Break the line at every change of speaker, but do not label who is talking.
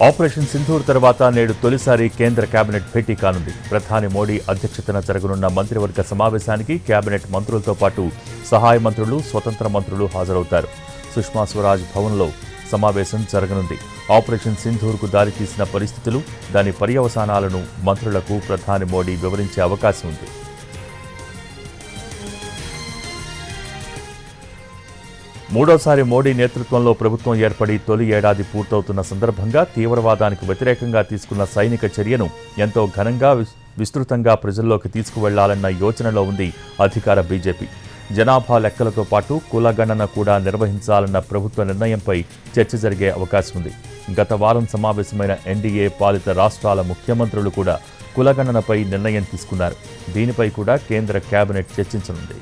Operation Sindoor తర్వాత నేడు తొలిసారి కేంద్ర కేబినెట్ భేటీ కానుంది. ప్రధాని మోడీ అధ్యక్షతన జరగనున్న మంత్రివర్గ సమావేశానికి కేబినెట్ మంత్రులతో పాటు సహాయ మంత్రులు, స్వతంత్ర మంత్రులు హాజరవుతారు. సుష్మా స్వరాజ్ భవన్లో సమావేశం జరగనుంది. ఆపరేషన్ సింధూర్కు దారితీసిన పరిస్థితులు, దాని పర్యవసానాలను మంత్రులకు ప్రధాని మోడీ వివరించే అవకాశం ఉంది. మూడోసారి మోడీ నేతృత్వంలో ప్రభుత్వం ఏర్పడి తొలి ఏడాది పూర్తవుతున్న సందర్భంగా తీవ్రవాదానికి వ్యతిరేకంగా తీసుకున్న సైనిక చర్యను ఎంతో ఘనంగా విస్తృతంగా ప్రజల్లోకి తీసుకువెళ్లాలన్న యోచనలో ఉంది అధికార బీజేపీ. జనాభా లెక్కలతో పాటు కులగణన కూడా నిర్వహించాలన్న ప్రభుత్వ నిర్ణయంపై చర్చ జరిగే అవకాశం ఉంది. గత వారం సమావేశమైన ఎన్డీఏ పాలిత రాష్ట్రాల ముఖ్యమంత్రులు కూడా కులగణనపై నిర్ణయం తీసుకున్నారు. దీనిపై కూడా కేంద్ర కేబినెట్ చర్చించనుంది.